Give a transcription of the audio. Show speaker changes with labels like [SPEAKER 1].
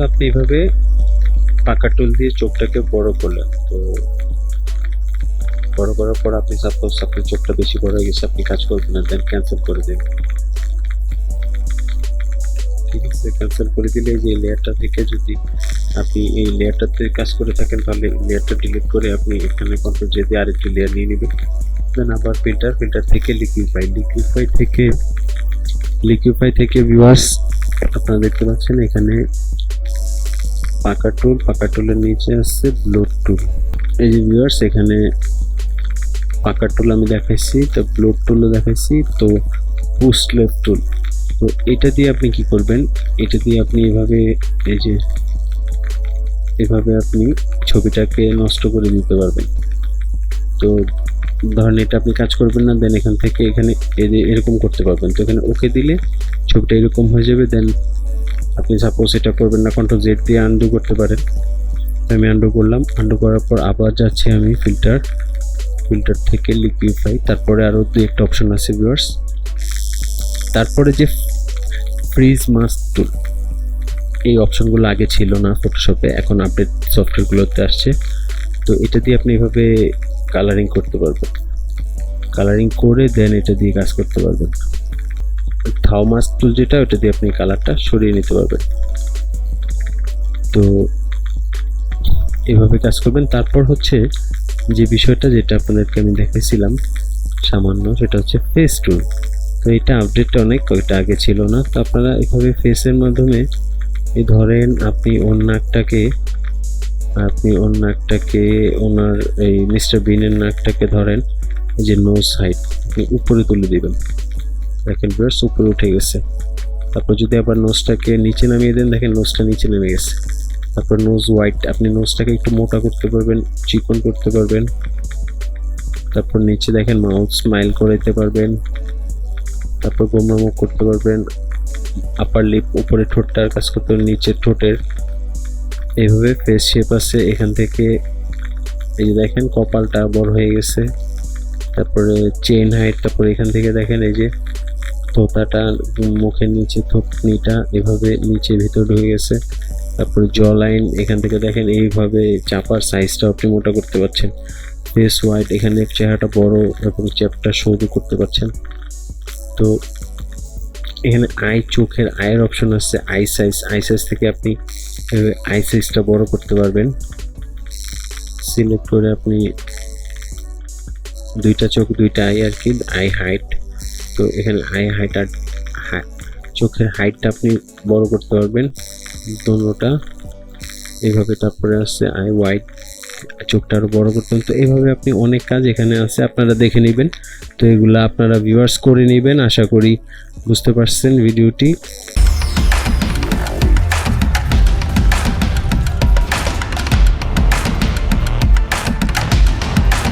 [SPEAKER 1] আপনি এভাবে পাকা টুল দিয়ে চোখটাকে বড় করলেন। তো বড় করার পর আপনি সাপোজ আপনার চোখটা বেশি বড় হয়ে গেছে, আপনি কাজ করবেন না, দেন ক্যান্সেল করে দিন। ঠিক আছে, ক্যান্সেল করে দিলে যে লেয়ারটা থেকে যদি আপনি এই লেয়ারটাতে কাজ করে থাকেন তাহলে লেয়ারটা ডিলিট করে আপনি এখানে কন্ট্রোল জে দিয়ে আরেকটি লেয়ার নিয়ে নেবেন। দেন আবার ফিল্টার থেকে লিকুইফাই থেকে ভিউয়ার্স আপনারা দেখতে পাচ্ছেন এখানে পাকা টুলের নিচে আছে ব্লোড টুল। এই যে ভিউয়ার্স এখানে পাকা টুল আমি দেখাইছি, তো ব্লোড টুলও দেখাইছি, তো পুশ লেফট টুল। তো এটা দিয়ে আপনি কি করবেন, এটা দিয়ে আপনি এভাবে আপনি ছবিটাকে নষ্ট করে দিতে পারবেন। তো ধরেন এটা আপনি কাজ করবেন না, দেন এখান থেকে এখানে এরকম করতে পারবেন। তো এখানে ওকে দিলে ছবিটা এরকম হয়ে যাবে। দেন আপনি সাপোজ এটা করবেন না, কন্ট্রোল জেড দিয়ে আনডু করতে পারেন। আমি আনডু করলাম, আনডু করার পর আবার যাচ্ছি আমি ফিল্টার থেকে লিকুইফাই, তারপরে আরও দুই একটা অপশন আছে ভিউয়ার্স। তারপরে যে ফ্রিজ মাস্ক টুল, এই অপশনগুলো আগে ছিল না ফটোশপে, এখন আপডেট সফটওয়্যারগুলোতে আসছে। তো এটা দিয়ে আপনি এভাবে কালারিং করতে পারবেন, কালারিং করে দেন এটা দিয়ে কাজ করতে পারবেন। থাও মাস্ক টুল যেটা, ওটা দিয়ে আপনি কালারটা সরিয়ে নিতে পারবেন। তো এভাবে কাজ করবেন। তারপর হচ্ছে যে বিষয়টা যেটা আপনাদেরকে আমি দেখাইছিলাম সামান্য, সেটা হচ্ছে ফেস টুল। তো এটা আপডেটটা অনেক কয়েকটা আগে ছিল না। তো আপনারা এভাবে ফেসের মাধ্যমে এই ধরেন আপনি ওর নাকটাকে ওনার এই মিস্টার বিনের নাকটাকে ধরেন এই যে নোজ হাইট আপনি উপরে তুলে দিবেন, দেখেন ভিউয়ার্স উপরে উঠে গেছে। তারপর যদি আবার নোজটাকে নিচে নামিয়ে দেন, দেখেন নোজটা নিচে নেমে গেছে। তারপর নোজ হোয়াইট, আপনি নোজটাকে একটু মোটা করতে পারবেন, চিকন করতে পারবেন। তারপর নিচে দেখেন মাউথ স্মাইল করে দিতে পারবেন, তারপর গোমরা মুখ করতে পারবেন। আপার লিপ, উপরে ঠোঁটটার কাজ করতে পারবেন, নিচে ঠোঁটের। এইভাবে ফেস শেপ আছে। এখান থেকে এই যে দেখেন কপালটা বড় হয়ে গেছে। তারপরে চেইন হাইট, তারপরে এখান থেকে দেখেন এই যে থোতাটা মুখের নিচে, থুতনিটা এভাবে নিচে ভিতর ঢুকে গেছে। তারপরে জ লাইন, এখান থেকে দেখেন এইভাবে চাপার সাইজটা আপনি মোটা করতে পারছেন। ফেস হোয়াইট, এখানে চেহারাটা বড় এবং চ্যাপটা সরু করতে পারছেন। তো এখানে চোখের আয়ের অপশন আছে, আই সাইজ থেকে আপনি আই সাইজটা বড় করতে পারবেন। সিলেক্ট করে আপনি দুইটা চোখ দুইটা আই আর কি, আই হাইট। তো এখানে আই হাইট আর চোখের হাইটটা আপনি বড় করতে পারবেন দুটোটা এইভাবে। তারপরে আছে আই ওয়াইড, চোখটা আরও বড় করতে হবে। তো এইভাবে আপনি অনেক কাজ এখানে আছে, আপনারা দেখে নেবেন। তো এগুলো আপনারা ভিউয়ার্স করে নেবেন। আশা করি বুঝতে পারছেন ভিডিওটি।